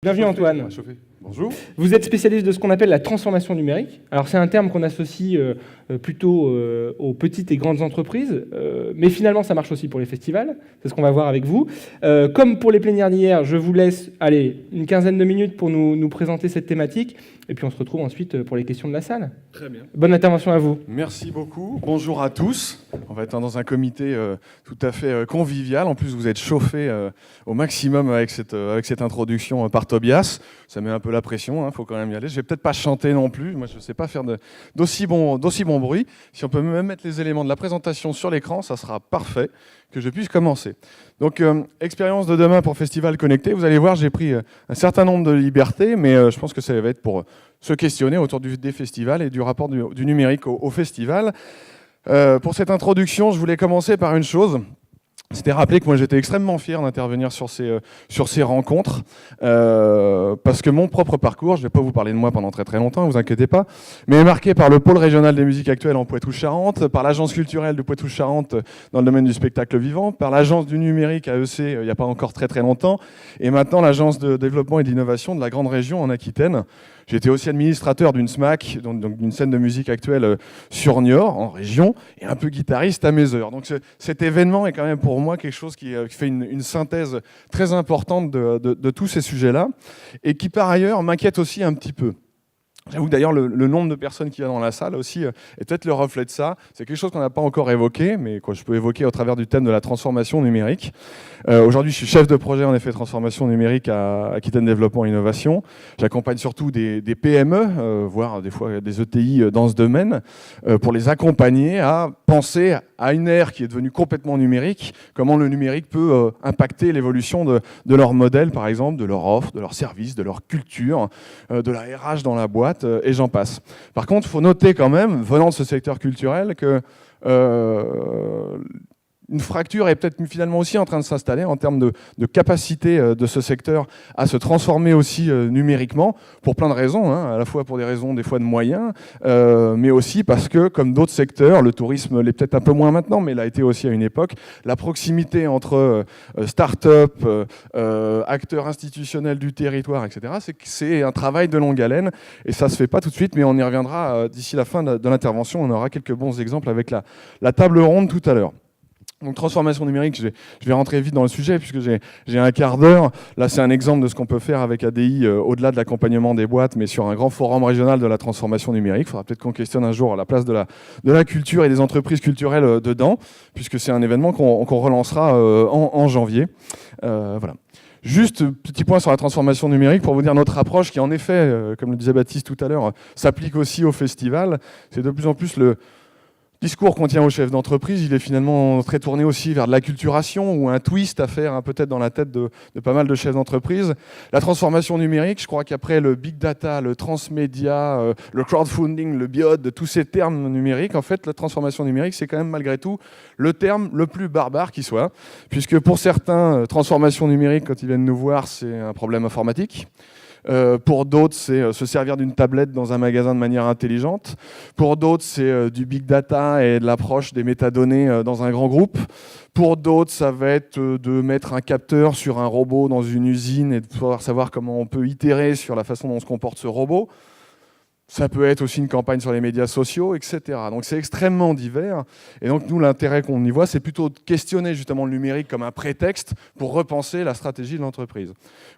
Bienvenue Antoine. Bonjour. Vous êtes spécialiste de ce qu'on appelle la transformation numérique. Alors c'est un terme qu'on associe plutôt aux petites et grandes entreprises, mais finalement ça marche aussi pour les festivals, c'est ce qu'on va voir avec vous. Comme pour les plénières d'hier, je vous laisse une quinzaine de minutes pour nous présenter cette thématique, et puis on se retrouve ensuite pour les questions de la salle. Très bien. Bonne intervention à vous. Merci beaucoup. Bonjour à tous. On va être dans un comité tout à fait convivial. En plus, vous êtes chauffés au maximum avec cette introduction par Tobias. Ça met un peu la pression, faut quand même y aller. Je vais peut-être pas chanter non plus. Moi, je ne sais pas faire d'aussi bon bruit. Si on peut même mettre les éléments de la présentation sur l'écran, ça sera parfait que je puisse commencer. Donc, expérience de demain pour Festival Connecté. Vous allez voir, j'ai pris un certain nombre de libertés, mais je pense que ça va être pour se questionner autour des festivals et du rapport du numérique au festival. Pour cette introduction, je voulais commencer par une chose. C'était rappeler que moi j'étais extrêmement fier d'intervenir sur ces rencontres parce que mon propre parcours, je ne vais pas vous parler de moi pendant très très longtemps, ne vous inquiétez pas, mais est marqué par le pôle régional des musiques actuelles en Poitou-Charentes, par l'agence culturelle de Poitou-Charentes dans le domaine du spectacle vivant, par l'agence du numérique AEC il n'y a pas encore très très longtemps, et maintenant l'agence de développement et d'innovation de la grande région en Aquitaine. J'étais aussi administrateur d'une SMAC, donc d'une scène de musique actuelle sur Niort, en région, et un peu guitariste à mes heures. Donc cet événement est quand même pour moi quelque chose qui fait une synthèse très importante de tous ces sujets-là, et qui par ailleurs m'inquiète aussi un petit peu. J'avoue que d'ailleurs le nombre de personnes qu'il y a dans la salle aussi est peut-être le reflet de ça. C'est quelque chose qu'on n'a pas encore évoqué, mais que je peux évoquer au travers du thème de la transformation numérique. Aujourd'hui, je suis chef de projet en effet transformation numérique à Aquitaine Développement et Innovation. J'accompagne surtout des PME, voire des fois des ETI dans ce domaine, pour les accompagner à penser à une ère qui est devenue complètement numérique, comment le numérique peut impacter l'évolution de leur modèle, par exemple, de leur offre, de leur service, de leur culture, de la RH dans la boîte, et j'en passe. Par contre, il faut noter quand même, venant de ce secteur culturel, que une fracture est peut-être finalement aussi en train de s'installer en termes de capacité de ce secteur à se transformer aussi numériquement, pour plein de raisons, à la fois pour des raisons des fois de moyens, mais aussi parce que, comme d'autres secteurs, le tourisme l'est peut-être un peu moins maintenant, mais l'a été aussi à une époque, la proximité entre start-up, acteurs institutionnels du territoire, etc., c'est un travail de longue haleine, et ça ne se fait pas tout de suite, mais on y reviendra d'ici la fin de l'intervention. On aura quelques bons exemples avec la table ronde tout à l'heure. Donc transformation numérique, je vais rentrer vite dans le sujet puisque j'ai un quart d'heure. Là, c'est un exemple de ce qu'on peut faire avec ADI au-delà de l'accompagnement des boîtes, mais sur un grand forum régional de la transformation numérique. Il faudra peut-être qu'on questionne un jour la place de la culture et des entreprises culturelles dedans, puisque c'est un événement qu'on relancera en janvier. Voilà. Juste petit point sur la transformation numérique pour vous dire notre approche qui, en effet, comme le disait Baptiste tout à l'heure, s'applique aussi au festival. C'est de plus en plus le discours qu'on tient aux chefs d'entreprise, il est finalement très tourné aussi vers de l'acculturation ou un twist à faire peut-être dans la tête de pas mal de chefs d'entreprise. La transformation numérique, je crois qu'après le big data, le transmédia, le crowdfunding, le BIOD, tous ces termes numériques, en fait, la transformation numérique, c'est quand même malgré tout le terme le plus barbare qui soit, puisque pour certains, transformation numérique, quand ils viennent nous voir, c'est un problème informatique. Pour d'autres, c'est se servir d'une tablette dans un magasin de manière intelligente. Pour d'autres, c'est du big data et de l'approche des métadonnées dans un grand groupe. Pour d'autres, ça va être de mettre un capteur sur un robot dans une usine et de pouvoir savoir comment on peut itérer sur la façon dont se comporte ce robot. Ça peut être aussi une campagne sur les médias sociaux, etc. Donc c'est extrêmement divers. Et donc nous, l'intérêt qu'on y voit, c'est plutôt de questionner justement le numérique comme un prétexte pour repenser la stratégie de l'entreprise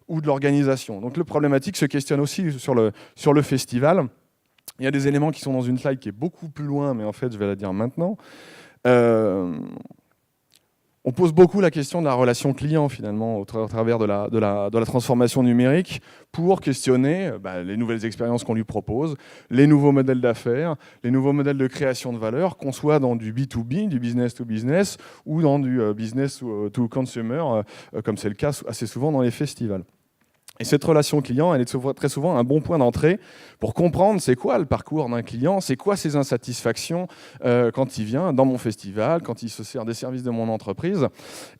ou de l'organisation. Donc le problématique se questionne aussi sur le festival. Il y a des éléments qui sont dans une slide qui est beaucoup plus loin, mais en fait, je vais la dire maintenant. On pose beaucoup la question de la relation client finalement au travers de la transformation numérique pour questionner les nouvelles expériences qu'on lui propose, les nouveaux modèles d'affaires, les nouveaux modèles de création de valeur, qu'on soit dans du B2B, du business to business, ou dans du business to consumer, comme c'est le cas assez souvent dans les festivals. Et cette relation client, elle est très souvent un bon point d'entrée pour comprendre c'est quoi le parcours d'un client, c'est quoi ses insatisfactions quand il vient dans mon festival, quand il se sert des services de mon entreprise.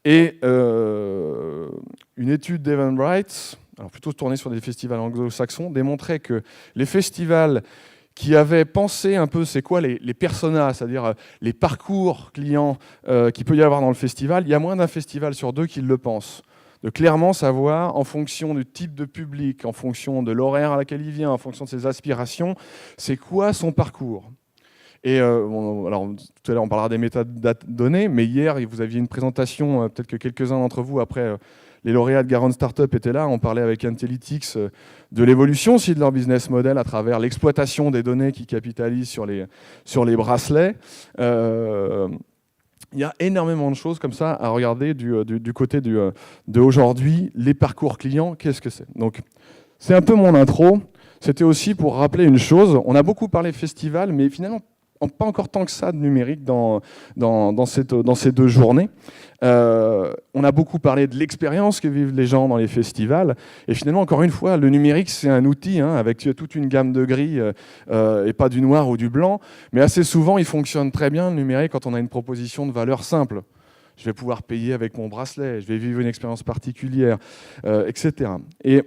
Et une étude d'Eventbrite, alors plutôt tournée sur des festivals anglo-saxons, démontrait que les festivals qui avaient pensé un peu c'est quoi les personas, c'est-à-dire les parcours clients qu'il peut y avoir dans le festival, il y a moins d'un festival sur deux qui le pense. de clairement savoir, en fonction du type de public, en fonction de l'horaire à laquelle il vient, en fonction de ses aspirations, c'est quoi son parcours. Et alors, tout à l'heure, on parlera des métadonnées, mais hier, vous aviez une présentation, peut-être que quelques-uns d'entre vous, après les lauréats de Garonne Startup étaient là, on parlait avec Intellytics de l'évolution aussi de leur business model à travers l'exploitation des données qui capitalisent sur les bracelets. Il y a énormément de choses comme ça à regarder du côté de aujourd'hui. Les parcours clients, qu'est-ce que c'est? Donc, c'est un peu mon intro. C'était aussi pour rappeler une chose. On a beaucoup parlé festival, mais finalement, pas encore tant que ça de numérique dans ces 2 journées. On a beaucoup parlé de l'expérience que vivent les gens dans les festivals. Et finalement, encore une fois, le numérique, c'est un outil avec toute une gamme de gris et pas du noir ou du blanc. Mais assez souvent, il fonctionne très bien, le numérique, quand on a une proposition de valeur simple. Je vais pouvoir payer avec mon bracelet, je vais vivre une expérience particulière, etc. Et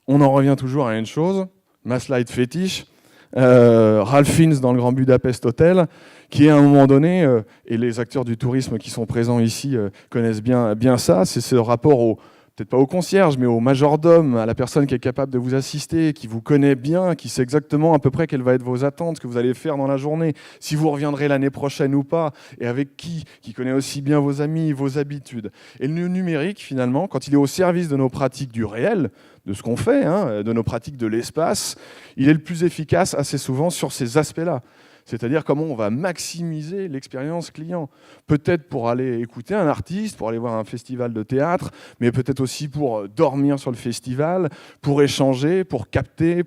on en revient toujours à une chose, ma slide fétiche, Ralph Fiennes dans le Grand Budapest Hotel, qui à un moment donné, et les acteurs du tourisme qui sont présents ici connaissent bien ça, c'est ce rapport peut-être pas au concierge, mais au majordome, à la personne qui est capable de vous assister, qui vous connaît bien, qui sait exactement à peu près quelles vont être vos attentes, ce que vous allez faire dans la journée, si vous reviendrez l'année prochaine ou pas, et avec qui connaît aussi bien vos amis, vos habitudes. Et le numérique, finalement, quand il est au service de nos pratiques du réel, de ce qu'on fait, de nos pratiques de l'espace, il est le plus efficace assez souvent sur ces aspects-là. C'est-à-dire comment on va maximiser l'expérience client. Peut-être pour aller écouter un artiste, pour aller voir un festival de théâtre, mais peut-être aussi pour dormir sur le festival, pour échanger, pour capter,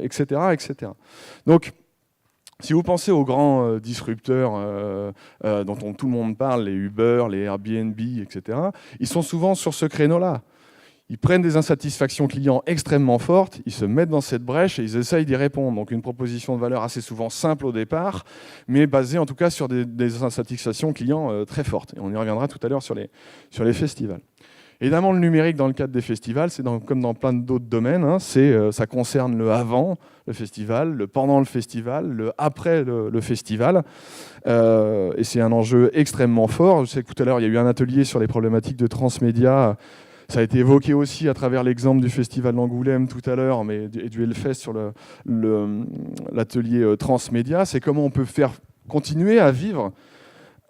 etc., etc. Donc, si vous pensez aux grands disrupteurs dont tout le monde parle, les Uber, les Airbnb, etc., ils sont souvent sur ce créneau-là. Ils prennent des insatisfactions clients extrêmement fortes, ils se mettent dans cette brèche et ils essayent d'y répondre. Donc une proposition de valeur assez souvent simple au départ, mais basée en tout cas sur des insatisfactions clients très fortes. Et on y reviendra tout à l'heure sur les festivals. Évidemment, le numérique dans le cadre des festivals, c'est comme dans plein d'autres domaines, ça concerne le avant le festival, le pendant le festival, le après le festival. Et c'est un enjeu extrêmement fort. Je sais que tout à l'heure, il y a eu un atelier sur les problématiques de transmédia. Ça a été évoqué aussi à travers l'exemple du Festival d'Angoulême tout à l'heure, et du Hellfest sur l'atelier transmédia. C'est comment on peut faire continuer à vivre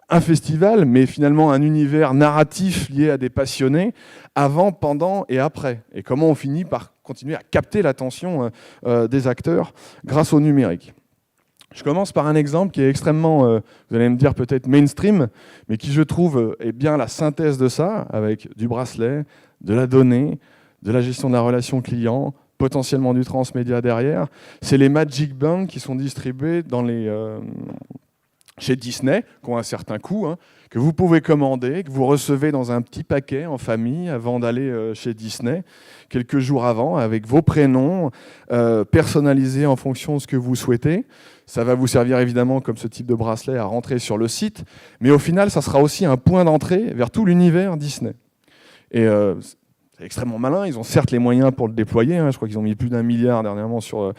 un festival, mais finalement un univers narratif lié à des passionnés, avant, pendant et après. Et comment on finit par continuer à capter l'attention des acteurs grâce au numérique. Je commence par un exemple qui est extrêmement, vous allez me dire peut-être mainstream, mais qui je trouve est bien la synthèse de ça, avec du bracelet, de la donnée, de la gestion de la relation client, potentiellement du transmédia derrière. C'est les Magic Bands qui sont distribués chez Disney, qui ont un certain coût, que vous pouvez commander, que vous recevez dans un petit paquet en famille avant d'aller chez Disney, quelques jours avant, avec vos prénoms, personnalisés en fonction de ce que vous souhaitez. Ça va vous servir évidemment, comme ce type de bracelet, à rentrer sur le site, mais au final, ça sera aussi un point d'entrée vers tout l'univers Disney. Et c'est extrêmement malin, ils ont certes les moyens pour le déployer, je crois qu'ils ont mis plus d'1 milliard dernièrement sur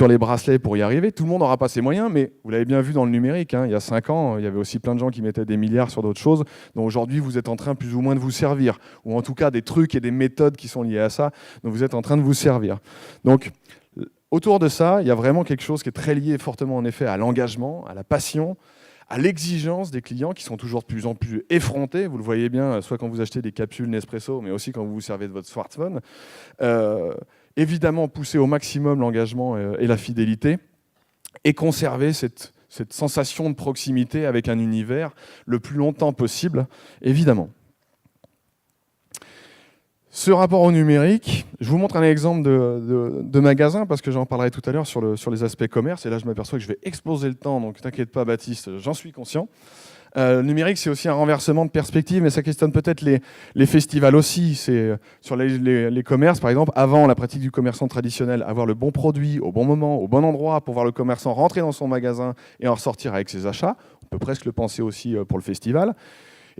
les bracelets pour y arriver. Tout le monde n'aura pas ces moyens, mais vous l'avez bien vu dans le numérique, il y a 5 ans, il y avait aussi plein de gens qui mettaient des milliards sur d'autres choses, dont aujourd'hui vous êtes en train plus ou moins de vous servir, ou en tout cas des trucs et des méthodes qui sont liées à ça, dont vous êtes en train de vous servir. Donc, autour de ça, il y a vraiment quelque chose qui est très lié fortement en effet à l'engagement, à la passion, à l'exigence des clients qui sont toujours de plus en plus effrontés. Vous le voyez bien, soit quand vous achetez des capsules Nespresso, mais aussi quand vous vous servez de votre smartphone. Évidemment, pousser au maximum l'engagement et la fidélité et conserver cette sensation de proximité avec un univers le plus longtemps possible, évidemment. Ce rapport au numérique, je vous montre un exemple de magasin, parce que j'en parlerai tout à l'heure sur les aspects commerce, et là je m'aperçois que je vais exploser le temps, donc t'inquiète pas Baptiste, j'en suis conscient. Le numérique, c'est aussi un renversement de perspective, mais ça questionne peut-être les festivals aussi. C'est sur les commerces, par exemple, avant la pratique du commerçant traditionnel, avoir le bon produit au bon moment, au bon endroit, pour voir le commerçant rentrer dans son magasin et en ressortir avec ses achats. On peut presque le penser aussi pour le festival.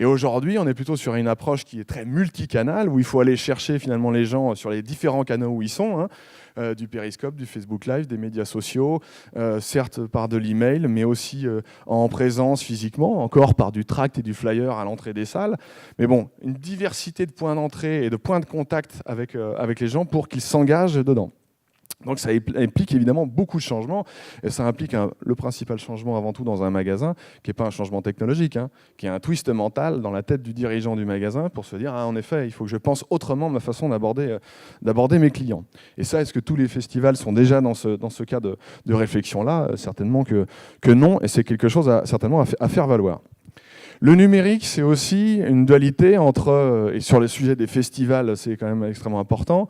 Et aujourd'hui, on est plutôt sur une approche qui est très multicanale, où il faut aller chercher finalement les gens sur les différents canaux où ils sont, hein, du Periscope, du Facebook Live, des médias sociaux, certes par de l'email, mais aussi en présence physiquement, encore par du tract et du flyer à l'entrée des salles. Mais bon, une diversité de points d'entrée et de points de contact avec les gens pour qu'ils s'engagent dedans. Donc ça implique évidemment beaucoup de changements, et ça implique le principal changement avant tout dans un magasin, qui n'est pas un changement technologique, hein, qui est un twist mental dans la tête du dirigeant du magasin pour se dire ah, en effet, il faut que je pense autrement ma façon d'aborder mes clients. Et ça, est-ce que tous les festivals sont déjà dans ce cas de réflexion-là? Certainement que non, et c'est quelque chose certainement à faire valoir. Le numérique, c'est aussi une dualité entre, et sur le sujet des festivals, c'est quand même extrêmement important,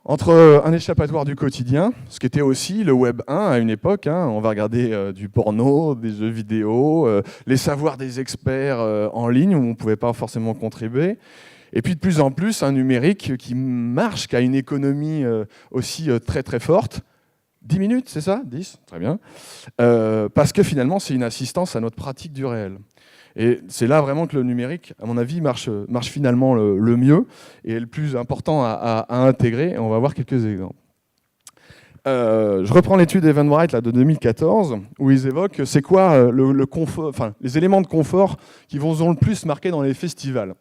entre un échappatoire du quotidien, ce qui était aussi le Web 1 à une époque, hein, on va regarder du porno, des jeux vidéo, les savoirs des experts en ligne où on ne pouvait pas forcément contribuer, et puis de plus en plus un numérique qui marche, qui a une économie aussi très très forte. 10 minutes, c'est ça? 10? Très bien. Parce que finalement, c'est une assistance à notre pratique du réel. Et c'est là vraiment que le numérique, à mon avis, marche finalement le mieux et est le plus important à intégrer. Et on va voir quelques exemples. Je reprends l'étude Eventbrite de 2014, où ils évoquent c'est quoi le confort, enfin, les éléments de confort qui vont le plus marquer dans les festivals.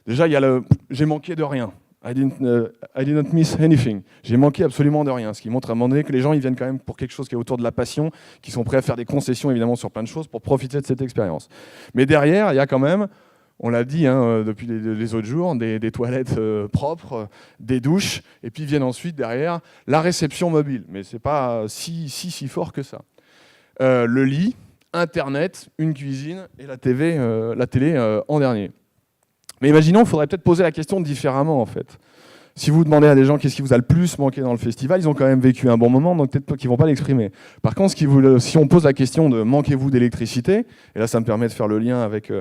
Déjà, il y a j'ai manqué de rien. I did not miss anything. J'ai manqué absolument de rien, ce qui montre à un moment donné que les gens ils viennent quand même pour quelque chose qui est autour de la passion, qui sont prêts à faire des concessions évidemment sur plein de choses pour profiter de cette expérience. Mais derrière, il y a quand même, on l'a dit hein, depuis les autres jours, des toilettes propres, des douches, et puis viennent ensuite derrière la réception mobile. Mais c'est pas si fort que ça. Le lit, Internet, une cuisine et la télé en dernier. Mais imaginons, il faudrait peut-être poser la question différemment en fait. Si vous demandez à des gens qu'est-ce qui vous a le plus manqué dans le festival, ils ont quand même vécu un bon moment, donc peut-être qu'ils ne vont pas l'exprimer. Par contre, si on pose la question de manquez-vous d'électricité, et là ça me permet de faire le lien avec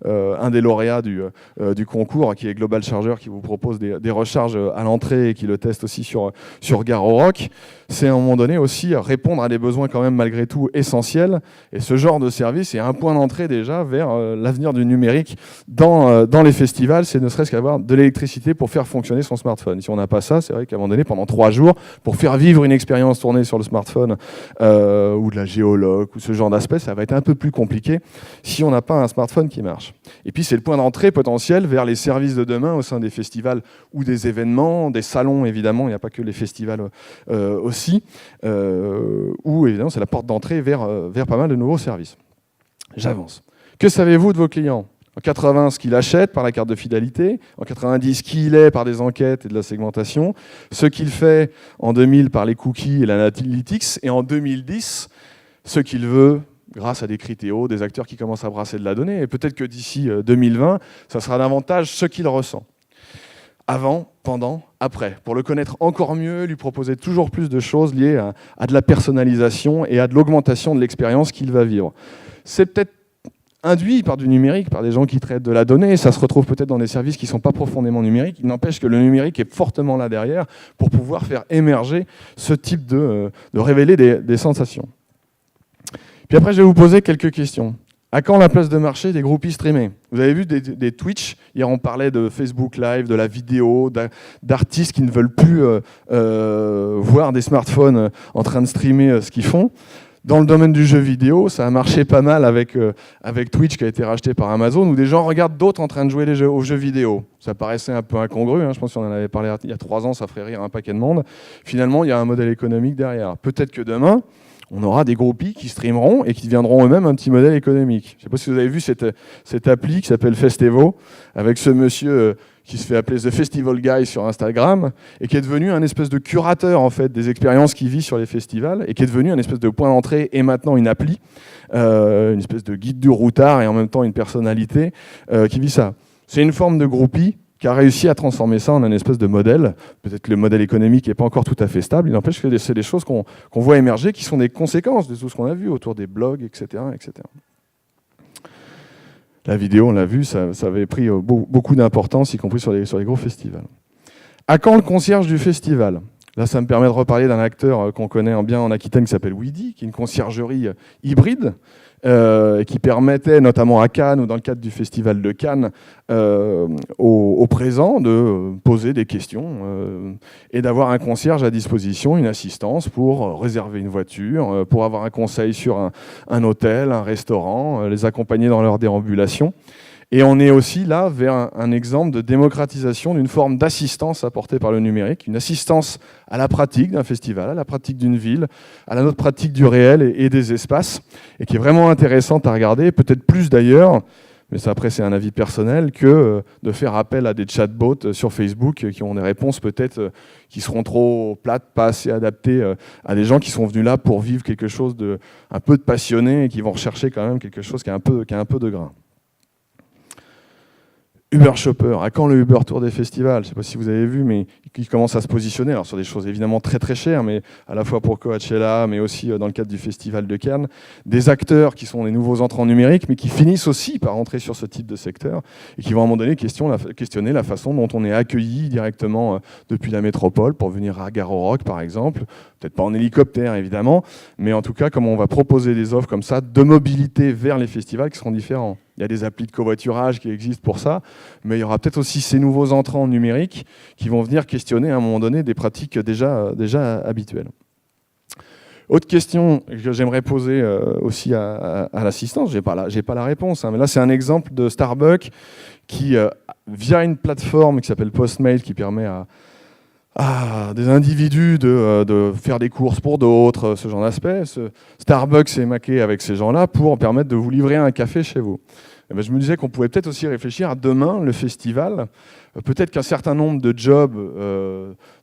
un des lauréats du concours, qui est Global Charger, qui vous propose des recharges à l'entrée et qui le teste aussi sur Garo Rock, c'est à un moment donné aussi répondre à des besoins quand même malgré tout essentiels. Et ce genre de service est un point d'entrée déjà vers l'avenir du numérique dans les festivals, c'est ne serait-ce qu'avoir de l'électricité pour faire fonctionner son smartphone. Si on n'a pas ça, c'est vrai qu'à un moment donné, pendant 3 jours, pour faire vivre une expérience tournée sur le smartphone ou de la géologue ou ce genre d'aspect, ça va être un peu plus compliqué si on n'a pas un smartphone qui marche. Et puis c'est le point d'entrée potentiel vers les services de demain au sein des festivals ou des événements, des salons évidemment, il n'y a pas que les festivals aussi, où évidemment c'est la porte d'entrée vers pas mal de nouveaux services. J'avance. Que savez-vous de vos clients ? En 80, ce qu'il achète par la carte de fidélité. En 90, qui il est par des enquêtes et de la segmentation. Ce qu'il fait en 2000 par les cookies et l'analytics. Et en 2010, ce qu'il veut grâce à des critéos, des acteurs qui commencent à brasser de la donnée. Et peut-être que d'ici 2020, ça sera davantage ce qu'il ressent. Avant, pendant, après. Pour le connaître encore mieux, lui proposer toujours plus de choses liées à de la personnalisation et à de l'augmentation de l'expérience qu'il va vivre. C'est peut-être induit par du numérique, par des gens qui traitent de la donnée, ça se retrouve peut-être dans des services qui ne sont pas profondément numériques, il n'empêche que le numérique est fortement là derrière pour pouvoir faire émerger ce type de révéler des sensations. Puis après, je vais vous poser quelques questions. À quand la place de marché des groupies streamés ? Vous avez vu des Twitch, hier on parlait de Facebook Live, de la vidéo, d'artistes qui ne veulent plus voir des smartphones en train de streamer ce qu'ils font. Dans le domaine du jeu vidéo, ça a marché pas mal avec Twitch qui a été racheté par Amazon, où des gens regardent d'autres en train de jouer aux jeux vidéo. Ça paraissait un peu incongru, hein, je pense qu'on en avait parlé il y a 3 ans, ça ferait rire un paquet de monde. Finalement, il y a un modèle économique derrière. Peut-être que demain, on aura des groupies qui streameront et qui deviendront eux-mêmes un petit modèle économique. Je ne sais pas si vous avez vu cette appli qui s'appelle Festevo, avec ce monsieur qui se fait appeler The Festival Guy sur Instagram, et qui est devenu un espèce de curateur en fait, des expériences qu'il vit sur les festivals, et qui est devenu un espèce de point d'entrée, et maintenant une appli, une espèce de guide du routard, et en même temps une personnalité qui vit ça. C'est une forme de groupie qui a réussi à transformer ça en un espèce de modèle. Peut-être que le modèle économique n'est pas encore tout à fait stable, il n'empêche que c'est des choses qu'on voit émerger, qui sont des conséquences de tout ce qu'on a vu autour des blogs, etc. etc. La vidéo, on l'a vu, ça avait pris beaucoup d'importance, y compris sur les gros festivals. À quand le concierge du festival ? Là, ça me permet de reparler d'un acteur qu'on connaît bien en Aquitaine qui s'appelle Weedy, qui est une conciergerie hybride, qui permettait, notamment à Cannes ou dans le cadre du Festival de Cannes, aux présents de poser des questions et d'avoir un concierge à disposition, une assistance pour réserver une voiture, pour avoir un conseil sur un hôtel, un restaurant, les accompagner dans leur déambulation. Et on est aussi là vers un exemple de démocratisation d'une forme d'assistance apportée par le numérique, une assistance à la pratique d'un festival, à la pratique d'une ville, à la notre pratique du réel et des espaces, et qui est vraiment intéressante à regarder, peut-être plus d'ailleurs, mais ça après c'est un avis personnel, que de faire appel à des chatbots sur Facebook qui ont des réponses peut-être qui seront trop plates, pas assez adaptées à des gens qui sont venus là pour vivre quelque chose de un peu de passionné et qui vont rechercher quand même quelque chose qui a un peu de grain. Uber Shopper, à quand le Uber Tour des festivals? Je ne sais pas si vous avez vu, mais il commence à se positionner alors sur des choses évidemment très très chères, mais à la fois pour Coachella, mais aussi dans le cadre du Festival de Cannes, des acteurs qui sont des nouveaux entrants numériques, mais qui finissent aussi par entrer sur ce type de secteur et qui vont à un moment donné questionner la façon dont on est accueilli directement depuis la métropole pour venir à Gare au Rock par exemple, peut-être pas en hélicoptère évidemment, mais en tout cas comment on va proposer des offres comme ça de mobilité vers les festivals qui seront différents. Il y a des applis de covoiturage qui existent pour ça, mais il y aura peut-être aussi ces nouveaux entrants numériques qui vont venir questionner à un moment donné des pratiques déjà habituelles. Autre question que j'aimerais poser aussi à l'assistance, j'ai pas la réponse, hein, mais là c'est un exemple de Starbucks qui, via une plateforme qui s'appelle Postmail, qui permet à des individus de faire des courses pour d'autres, ce genre d'aspect. Starbucks s'est maqué avec ces gens-là pour permettre de vous livrer un café chez vous. Et ben, je me disais qu'on pouvait peut-être aussi réfléchir à demain, le festival. Peut-être qu'un certain nombre de jobs,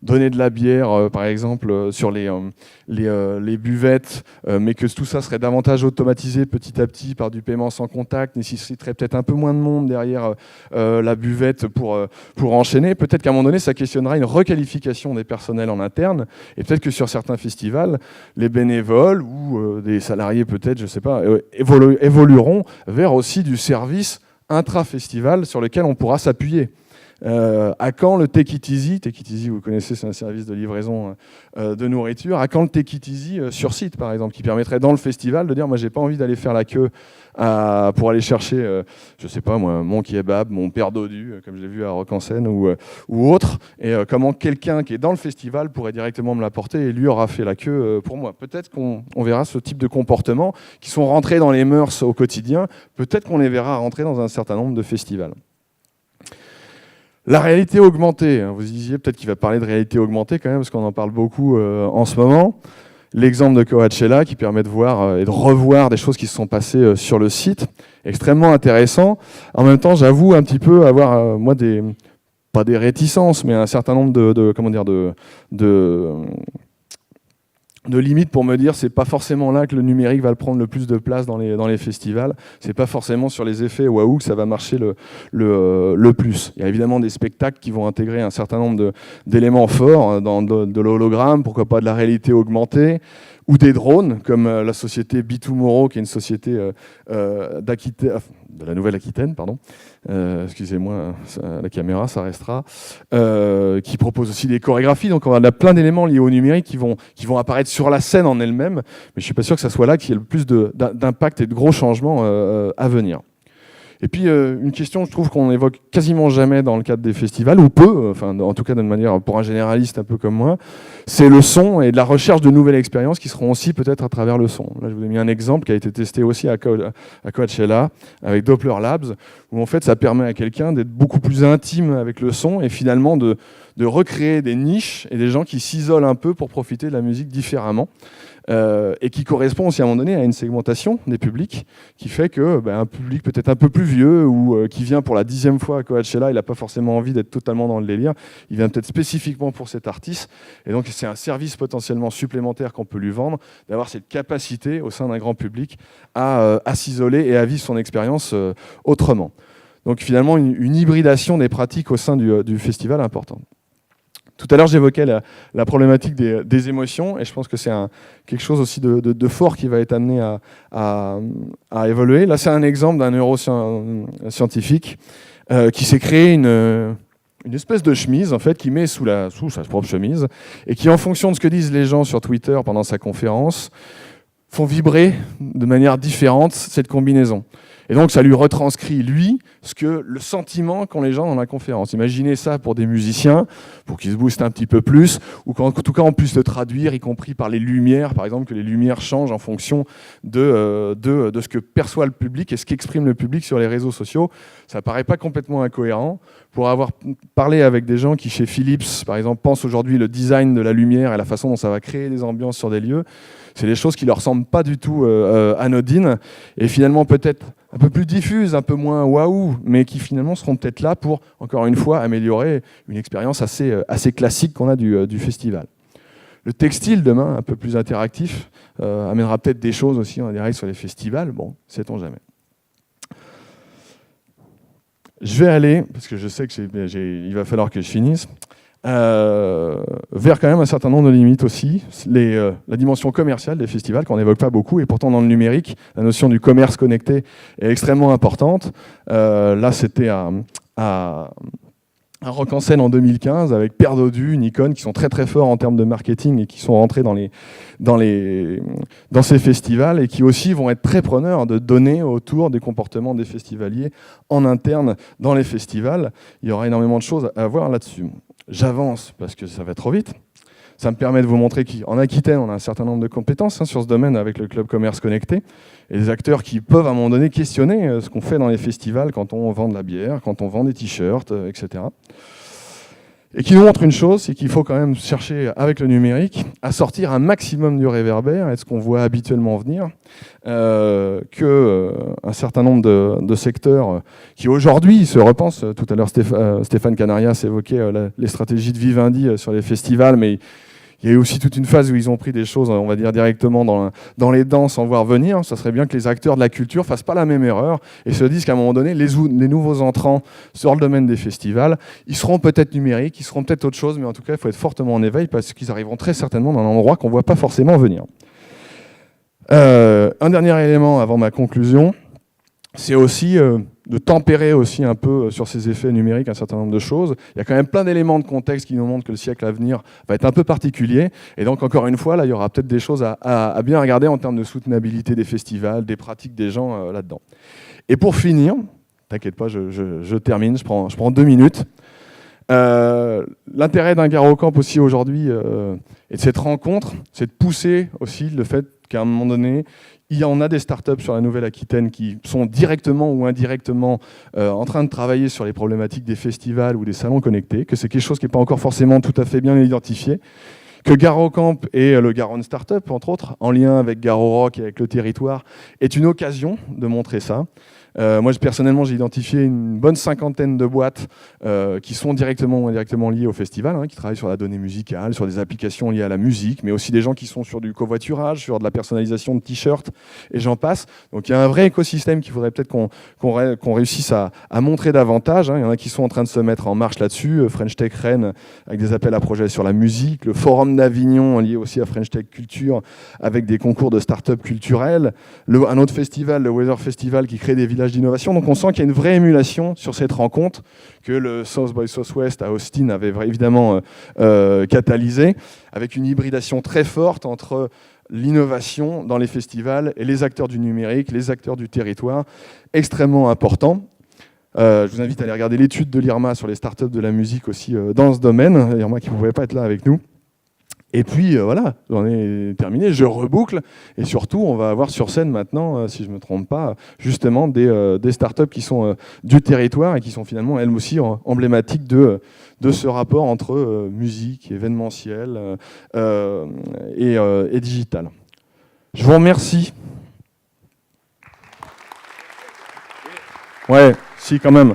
donner de la bière, par exemple, sur les buvettes, mais que tout ça serait davantage automatisé petit à petit par du paiement sans contact, nécessiterait peut-être un peu moins de monde derrière la buvette pour enchaîner. Peut-être qu'à un moment donné, ça questionnera une requalification des personnels en interne, et peut-être que sur certains festivals, les bénévoles ou des salariés peut-être, je ne sais pas, évolueront vers aussi du service intra-festival sur lequel on pourra s'appuyer. À quand le Take It Easy? Take It Easy, vous connaissez, c'est un service de livraison de nourriture. À quand le Take It Easy sur site, par exemple, qui permettrait dans le festival de dire, moi, j'ai pas envie d'aller faire la queue pour aller chercher, je sais pas moi, mon kebab, mon père dodu, comme je l'ai vu à Rock en Seine ou autre. Et comment quelqu'un qui est dans le festival pourrait directement me l'apporter et lui aura fait la queue pour moi. Peut-être qu'on verra ce type de comportements qui sont rentrés dans les mœurs au quotidien. Peut-être qu'on les verra rentrer dans un certain nombre de festivals. La réalité augmentée, vous disiez peut-être qu'il va parler de réalité augmentée quand même, parce qu'on en parle beaucoup en ce moment. L'exemple de Coachella qui permet de voir et de revoir des choses qui se sont passées sur le site, extrêmement intéressant. En même temps, j'avoue un petit peu avoir, moi, pas des réticences, mais un certain nombre de limites pour me dire c'est pas forcément là que le numérique va le prendre le plus de place dans les festivals, c'est pas forcément sur les effets waouh que ça va marcher le plus. Il y a évidemment des spectacles qui vont intégrer un certain nombre d'éléments forts, de l'hologramme, pourquoi pas de la réalité augmentée, ou des drones, comme la société B2Moro, qui est une société de la Nouvelle-Aquitaine, pardon. Excusez-moi, la caméra, ça restera. Qui propose aussi des chorégraphies. Donc on a plein d'éléments liés au numérique qui vont apparaître sur la scène en elle-même, mais je ne suis pas sûr que ça soit là qu'il y ait le plus d'impact et de gros changements à venir. Et puis une question, je trouve qu'on n'évoque quasiment jamais dans le cadre des festivals, ou peu, enfin en tout cas d'une manière pour un généraliste un peu comme moi, c'est le son et de la recherche de nouvelles expériences qui seront aussi peut-être à travers le son. Là je vous ai mis un exemple qui a été testé aussi à Coachella avec Doppler Labs, où en fait ça permet à quelqu'un d'être beaucoup plus intime avec le son et finalement de recréer des niches et des gens qui s'isolent un peu pour profiter de la musique différemment. Et qui correspond aussi à un moment donné à une segmentation des publics qui fait que un public peut-être un peu plus vieux ou qui vient pour la 10e fois à Coachella, il n'a pas forcément envie d'être totalement dans le délire, il vient peut-être spécifiquement pour cet artiste, et donc c'est un service potentiellement supplémentaire qu'on peut lui vendre, d'avoir cette capacité au sein d'un grand public à s'isoler et à vivre son expérience autrement. Donc finalement une hybridation des pratiques au sein du festival importante. Tout à l'heure, j'évoquais la problématique des émotions, et je pense que c'est quelque chose aussi de fort qui va être amené à évoluer. Là, c'est un exemple d'un neuroscientifique qui s'est créé une espèce de chemise en fait qu'il met sous sa propre chemise et qui, en fonction de ce que disent les gens sur Twitter pendant sa conférence, font vibrer de manière différente cette combinaison. Et donc ça lui retranscrit, lui, le sentiment qu'ont les gens dans la conférence. Imaginez ça pour des musiciens, pour qu'ils se boostent un petit peu plus, ou qu'en tout cas on puisse le traduire, y compris par les lumières, par exemple, que les lumières changent en fonction de ce que perçoit le public et ce qu'exprime le public sur les réseaux sociaux. Ça ne paraît pas complètement incohérent. Pour avoir parlé avec des gens qui, chez Philips, par exemple, pensent aujourd'hui le design de la lumière et la façon dont ça va créer des ambiances sur des lieux, c'est des choses qui leur semblent pas du tout anodines, et finalement peut-être un peu plus diffuses, un peu moins waouh, mais qui finalement seront peut-être là pour, encore une fois, améliorer une expérience assez classique qu'on a du festival. Le textile, demain, un peu plus interactif, amènera peut-être des choses aussi en direct sur les festivals. Bon, sait-on jamais. Je vais aller, parce que je sais qu'il va falloir que je finisse, vers quand même un certain nombre de limites aussi. La dimension commerciale des festivals, qu'on n'évoque pas beaucoup, et pourtant dans le numérique, la notion du commerce connecté est extrêmement importante. Là, c'était à Rock en Seine en 2015, avec Paire Dodu, Nikon, qui sont très très forts en termes de marketing et qui sont rentrés dans ces festivals, et qui aussi vont être très preneurs de données autour des comportements des festivaliers en interne dans les festivals. Il y aura énormément de choses à voir là-dessus. J'avance parce que ça va trop vite. Ça me permet de vous montrer qu'en Aquitaine, on a un certain nombre de compétences sur ce domaine avec le Club Commerce Connecté, et des acteurs qui peuvent à un moment donné questionner ce qu'on fait dans les festivals quand on vend de la bière, quand on vend des t-shirts, etc. Et qui nous montre une chose, c'est qu'il faut quand même chercher avec le numérique à sortir un maximum du réverbère et de ce qu'on voit habituellement venir, un certain nombre de secteurs qui aujourd'hui se repensent. Tout à l'heure, Stéphane Canarias évoquait les stratégies de Vivendi sur les festivals, mais il y a eu aussi toute une phase où ils ont pris des choses, on va dire, directement dans les dents sans voir venir. Ça serait bien que les acteurs de la culture fassent pas la même erreur et se disent qu'à un moment donné, les nouveaux entrants sur le domaine des festivals, ils seront peut-être numériques, ils seront peut-être autre chose, mais en tout cas, il faut être fortement en éveil parce qu'ils arriveront très certainement dans un endroit qu'on voit pas forcément venir. Un dernier élément avant ma conclusion, c'est aussi de tempérer aussi un peu sur ces effets numériques un certain nombre de choses. Il y a quand même plein d'éléments de contexte qui nous montrent que le siècle à venir va être un peu particulier. Et donc, encore une fois, là, il y aura peut-être des choses à bien regarder en termes de soutenabilité des festivals, des pratiques des gens là-dedans. Et pour finir, t'inquiète pas, je termine, je prends 2 minutes. L'intérêt d'un GaroCamp aussi aujourd'hui et de cette rencontre, c'est de pousser aussi le fait qu'à un moment donné, il y en a des startups sur la Nouvelle-Aquitaine qui sont directement ou indirectement en train de travailler sur les problématiques des festivals ou des salons connectés, que c'est quelque chose qui n'est pas encore forcément tout à fait bien identifié, que GaroCamp et le Garonne Startup, entre autres, en lien avec GaroRock et avec le territoire, est une occasion de montrer ça. Moi, personnellement, j'ai identifié une bonne 50aine de boîtes qui sont directement ou indirectement liées au festival, qui travaillent sur la donnée musicale, sur des applications liées à la musique, mais aussi des gens qui sont sur du covoiturage, sur de la personnalisation de t-shirts, et j'en passe. Donc il y a un vrai écosystème qu'il faudrait peut-être qu'on réussisse à montrer davantage. Il y en a qui sont en train de se mettre en marche là-dessus. French Tech Rennes, avec des appels à projets sur la musique. Le Forum d'Avignon, lié aussi à French Tech Culture, avec des concours de start-up culturelles. Un autre festival, le Weather Festival, qui crée des villages d'innovation. Donc on sent qu'il y a une vraie émulation sur cette rencontre que le South by Southwest à Austin avait évidemment catalysé, avec une hybridation très forte entre l'innovation dans les festivals et les acteurs du numérique, les acteurs du territoire, extrêmement important. Je vous invite à aller regarder l'étude de l'IRMA sur les startups de la musique aussi dans ce domaine, l'IRMA qui ne pouvait pas être là avec nous. Et puis voilà, j'en ai terminé, je reboucle, et surtout on va avoir sur scène maintenant, si je ne me trompe pas, justement des startups qui sont du territoire et qui sont finalement elles aussi emblématiques de ce rapport entre musique, événementiel et digital. Je vous remercie. Ouais, si quand même.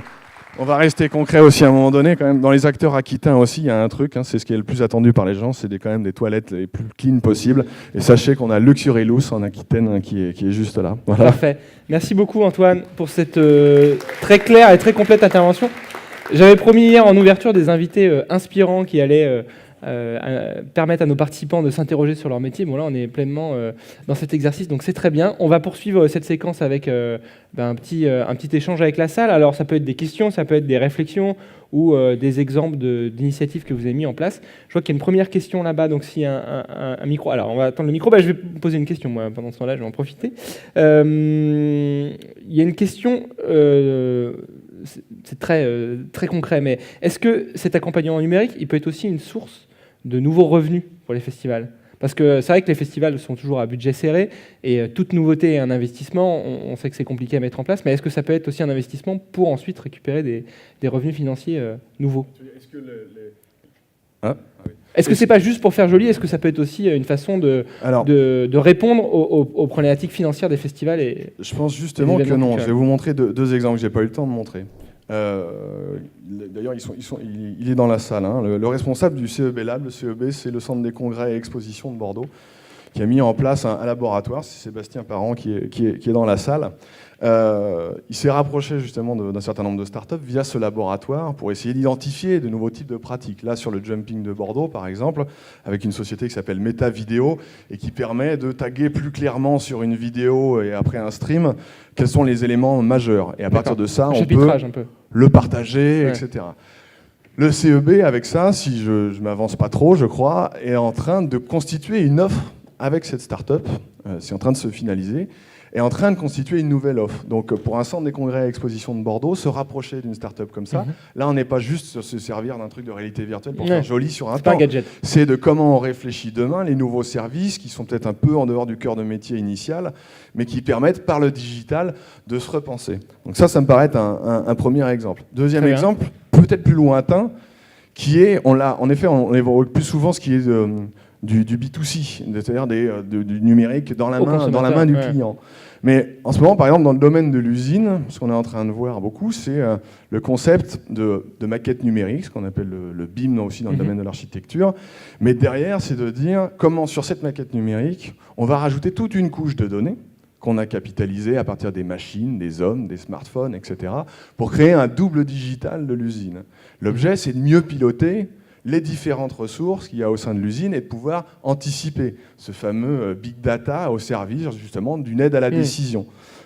On va rester concret aussi à un moment donné, quand même. Dans les acteurs aquitains aussi, il y a un truc, c'est ce qui est le plus attendu par les gens, c'est quand même des toilettes les plus clean possibles. Et sachez qu'on a Luxurilus en Aquitaine qui est juste là. Voilà. Parfait. Merci beaucoup Antoine pour cette très claire et très complète intervention. J'avais promis hier en ouverture des invités inspirants qui allaient permettre à nos participants de s'interroger sur leur métier. Bon, là, on est pleinement dans cet exercice, donc c'est très bien. On va poursuivre cette séquence avec un petit échange avec la salle. Alors, ça peut être des questions, ça peut être des réflexions ou des exemples d'initiatives que vous avez mis en place. Je vois qu'il y a une première question là-bas, donc s'il y a un micro... Alors, on va attendre le micro. Je vais poser une question, moi, pendant ce temps-là, je vais en profiter. Il y a une question... c'est très concret, mais est-ce que cet accompagnement numérique, il peut être aussi une source de nouveaux revenus pour les festivals? Parce que c'est vrai que les festivals sont toujours à budget serré, et toute nouveauté est un investissement. On sait que c'est compliqué à mettre en place, mais est-ce que ça peut être aussi un investissement pour ensuite récupérer des revenus financiers nouveaux? Est-ce que c'est pas juste pour faire joli? Est-ce que ça peut être aussi une façon de répondre aux problématiques financières des festivals Je pense justement que non. Je vais vous montrer deux exemples que j'ai pas eu le temps de montrer. D'ailleurs, il est dans la salle. Hein. Le responsable du CEB Lab, le CEB, c'est le Centre des congrès et expositions de Bordeaux, qui a mis en place un laboratoire. C'est Sébastien Parent qui est dans la salle. Il s'est rapproché justement d'un certain nombre de startups via ce laboratoire pour essayer d'identifier de nouveaux types de pratiques. Là, sur le jumping de Bordeaux, par exemple, avec une société qui s'appelle Meta Vidéo et qui permet de taguer plus clairement sur une vidéo et après un stream quels sont les éléments majeurs. Et à partir de ça, on peut le partager, etc. Le CEB, avec ça, si je ne m'avance pas trop, je crois, est en train de constituer une offre avec cette startup. C'est en train de se finaliser. Est en train de constituer une nouvelle offre. Donc pour un centre des congrès et expositions de Bordeaux, se rapprocher d'une start-up comme ça, là on n'est pas juste se servir d'un truc de réalité virtuelle pour faire joli sur un temps. C'est de comment on réfléchit demain les nouveaux services qui sont peut-être un peu en dehors du cœur de métier initial, mais qui permettent par le digital de se repenser. Donc ça me paraît être un premier exemple. Deuxième exemple, peut-être plus lointain, qui est, en effet, on évoque plus souvent ce qui est du B2C, c'est-à-dire du numérique dans la main du client. Mais en ce moment, par exemple, dans le domaine de l'usine, ce qu'on est en train de voir beaucoup, c'est le concept de maquette numérique, ce qu'on appelle le BIM aussi dans le domaine de l'architecture. Mais derrière, c'est de dire comment, sur cette maquette numérique, on va rajouter toute une couche de données qu'on a capitalisée à partir des machines, des hommes, des smartphones, etc., pour créer un double digital de l'usine. L'objet, c'est de mieux piloter les différentes ressources qu'il y a au sein de l'usine et de pouvoir anticiper ce fameux big data au service justement d'une aide à la décision.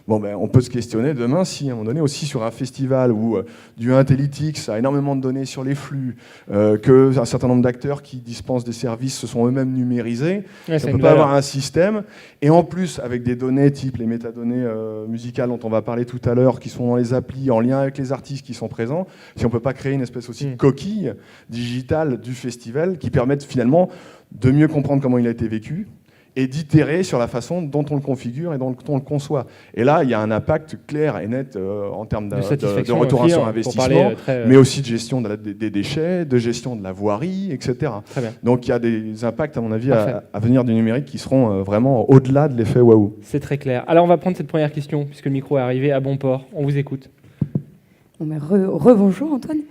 Bon, on peut se questionner demain si, à un moment donné, aussi sur un festival où du Intellytics a énormément de données sur les flux, qu'un certain nombre d'acteurs qui dispensent des services se sont eux-mêmes numérisés, on ne peut pas avoir un système. Et en plus, avec des données type les métadonnées musicales dont on va parler tout à l'heure, qui sont dans les applis, en lien avec les artistes qui sont présents, si on ne peut pas créer une espèce aussi de coquille digitale du festival qui permette finalement de mieux comprendre comment il a été vécu, et d'itérer sur la façon dont on le configure et dont on le conçoit. Et là, il y a un impact clair et net en termes de retour sur investissement, mais aussi de gestion des déchets, de gestion de la voirie, etc. Donc il y a des impacts, à mon avis, à venir du numérique qui seront vraiment au-delà de l'effet waouh. C'est très clair. Alors on va prendre cette première question, puisque le micro est arrivé à bon port. On vous écoute. Rebonjour Antoine.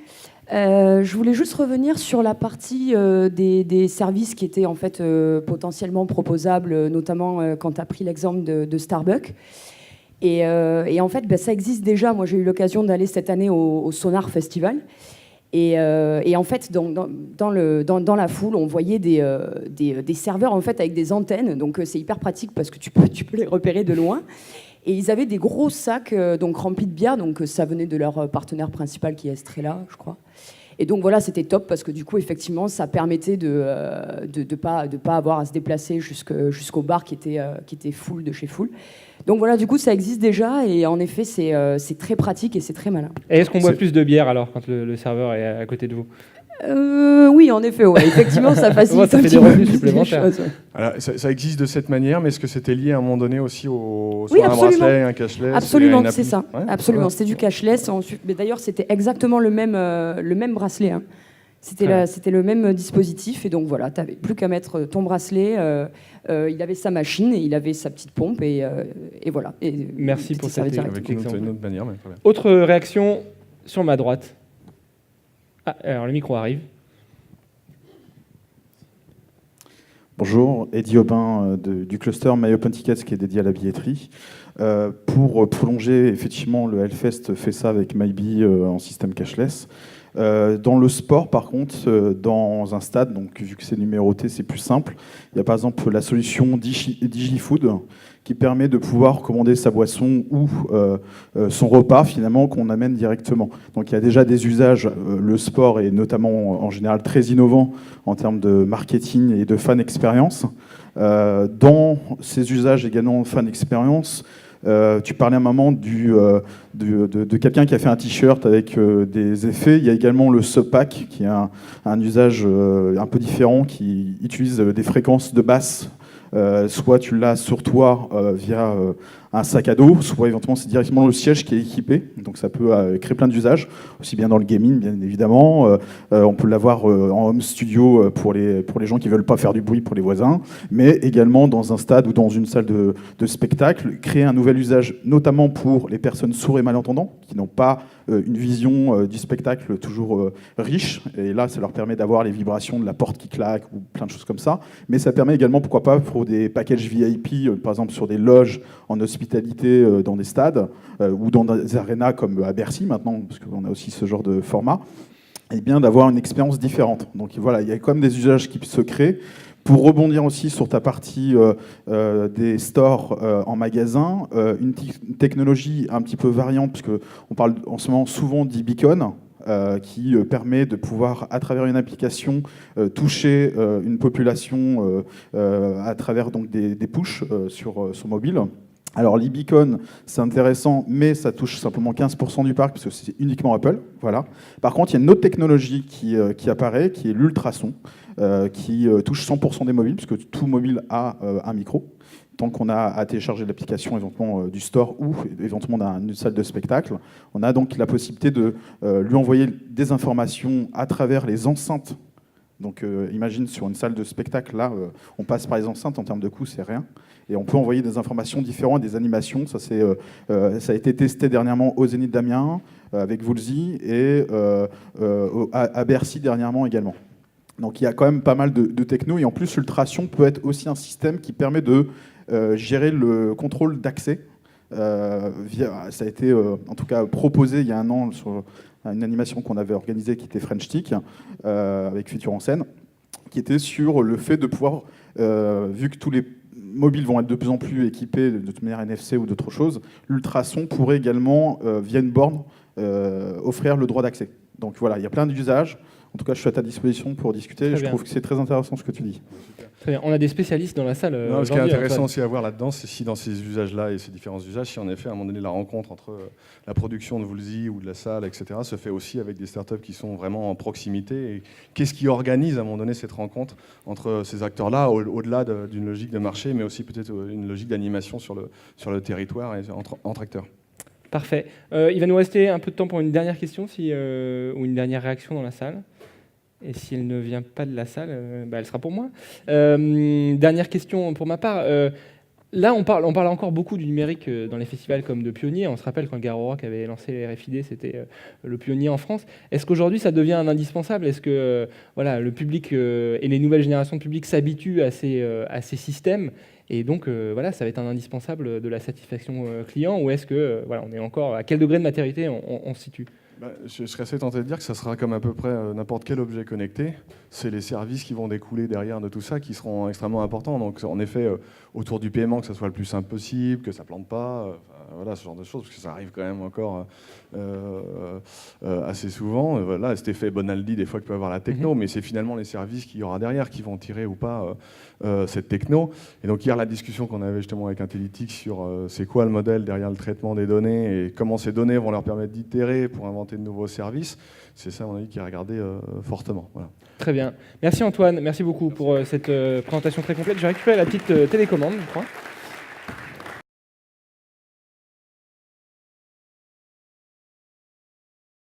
Je voulais juste revenir sur la partie des services qui étaient en fait potentiellement proposables, notamment quand tu as pris l'exemple de Starbucks. Et en fait, ça existe déjà. Moi, j'ai eu l'occasion d'aller cette année au Sonar Festival. Et en fait, dans la foule, on voyait des serveurs en fait, avec des antennes. Donc, c'est hyper pratique parce que tu peux les repérer de loin. Et ils avaient des gros sacs remplis de bière, donc ça venait de leur partenaire principal qui est Estrella, je crois. Et donc voilà, c'était top parce que du coup, effectivement, ça permettait de pas avoir à se déplacer jusqu'au bar qui était full de chez full. Donc voilà, du coup, ça existe déjà et en effet, c'est très pratique et c'est très malin. Et est-ce qu'on boit plus de bière alors quand le serveur est à côté de vous ? Oui, en effet, ouais. Effectivement, ça facilite ça fait des revenus supplémentaires. Alors, ça existe de cette manière, mais est-ce que c'était lié à un moment donné aussi oui, un bracelet, un cashless? Absolument, c'est ça. Ouais, absolument, c'était du cashless. Mais d'ailleurs, c'était exactement le même bracelet. Hein. C'était le même dispositif. Et donc voilà, tu n'avais plus qu'à mettre ton bracelet. Il avait sa machine et il avait sa petite pompe. Et voilà. Et merci pour cette avec une autre manière. Mais autre réaction sur ma droite. Alors le micro arrive. Bonjour, Eddie Aubin du cluster My Open Tickets qui est dédié à la billetterie. Pour prolonger, effectivement, le Hellfest fait ça avec MyBee en système cashless. Dans le sport, par contre, dans un stade, donc vu que c'est numéroté, c'est plus simple. Il y a par exemple la solution DigiFood qui permet de pouvoir commander sa boisson ou son repas finalement qu'on amène directement. Donc il y a déjà des usages, le sport est notamment en général très innovant en termes de marketing et de fan expérience. Dans ces usages également fan expérience, tu parlais un moment de quelqu'un qui a fait un t-shirt avec des effets. Il y a également le subpack qui a un usage un peu différent, qui utilise des fréquences de basse. Soit tu l'as sur toi via un sac à dos, soit éventuellement c'est directement le siège qui est équipé. Donc ça peut créer plein d'usages, aussi bien dans le gaming bien évidemment. On peut l'avoir en home studio pour les gens qui ne veulent pas faire du bruit pour les voisins, mais également dans un stade ou dans une salle de spectacle, créer un nouvel usage, notamment pour les personnes sourdes et malentendantes qui n'ont pas une vision du spectacle toujours riche. Et là, ça leur permet d'avoir les vibrations de la porte qui claque ou plein de choses comme ça. Mais ça permet également, pourquoi pas, pour des packages VIP, par exemple sur des loges en hospitalité dans des stades ou dans des arénas comme à Bercy maintenant, parce qu'on a aussi ce genre de format, et bien d'avoir une expérience différente. Donc voilà, il y a quand même des usages qui se créent. Pour rebondir aussi sur ta partie des stores en magasin, une technologie un petit peu variante, puisqu'on parle en ce moment souvent d'e-beacon, qui permet de pouvoir, à travers une application, toucher une population à travers donc, des pushs sur son mobile. Alors l'e-beacon, c'est intéressant, mais ça touche simplement 15% du parc, parce que c'est uniquement Apple. Voilà. Par contre, il y a une autre technologie qui apparaît, qui est l'ultrason, qui touche 100% des mobiles, puisque tout mobile a un micro. Tant qu'on a à télécharger l'application éventuellement du store ou éventuellement d'une salle de spectacle, on a donc la possibilité de lui envoyer des informations à travers les enceintes. Donc imagine sur une salle de spectacle, là, on passe par les enceintes, en termes de coût, c'est rien. Et on peut envoyer des informations différentes, des animations. Ça a été testé dernièrement au Zénith d'Amiens, avec Woolsey, et à Bercy dernièrement également. Donc il y a quand même pas mal de techno. Et en plus, l'ultrason peut être aussi un système qui permet de gérer le contrôle d'accès. Ça a été en tout cas proposé il y a un an sur une animation qu'on avait organisée qui était French Tick, avec Futur en scène, qui était sur le fait de pouvoir, vu que tous les mobiles vont être de plus en plus équipés de manière NFC ou d'autres choses, l'ultrason pourrait également, via une borne, offrir le droit d'accès. Donc voilà, il y a plein d'usages. En tout cas, je suis à ta disposition pour discuter. Je trouve que c'est très intéressant ce que tu dis. Très bien. On a des spécialistes dans la salle. Non, ce qui est intéressant aussi à voir là-dedans, c'est si dans ces usages-là et ces différents usages, si en effet, à un moment donné, la rencontre entre la production de Woolsey ou de la salle, etc., se fait aussi avec des startups qui sont vraiment en proximité. Et qu'est-ce qui organise à un moment donné cette rencontre entre ces acteurs-là, au-delà d'une logique de marché, mais aussi peut-être une logique d'animation sur le territoire et entre acteurs. Parfait. Il va nous rester un peu de temps pour une dernière question ou une dernière réaction dans la salle. Et si elle ne vient pas de la salle, elle sera pour moi. Dernière question pour ma part. Là, on parle encore beaucoup du numérique dans les festivals comme de pionniers. On se rappelle quand Garo Rock avait lancé les RFID, c'était le pionnier en France. Est-ce qu'aujourd'hui, ça devient un indispensable ? Est-ce que le public et les nouvelles générations de public s'habituent à ces systèmes ? Et donc, ça va être un indispensable de la satisfaction client, ou est-ce que, on est encore à quel degré de maturité on se situe ? Je serais assez tenté de dire que ça sera comme à peu près n'importe quel objet connecté. C'est les services qui vont découler derrière de tout ça qui seront extrêmement importants. Donc, en effet, autour du paiement, que ça soit le plus simple possible, que ça plante pas, ce genre de choses, parce que ça arrive quand même encore assez souvent. Voilà, cet effet Bonaldi, des fois, que peut avoir la techno, mais c'est finalement les services qu'il y aura derrière qui vont tirer ou pas cette techno. Et donc, hier, la discussion qu'on avait justement avec Intellitic sur c'est quoi le modèle derrière le traitement des données et comment ces données vont leur permettre d'itérer pour inventer de nouveaux services, c'est ça, à mon avis, qui est regardé fortement. Voilà. Très bien. Merci Antoine, merci beaucoup pour cette présentation très complète. Je vais récupérer la petite télécommande, je crois.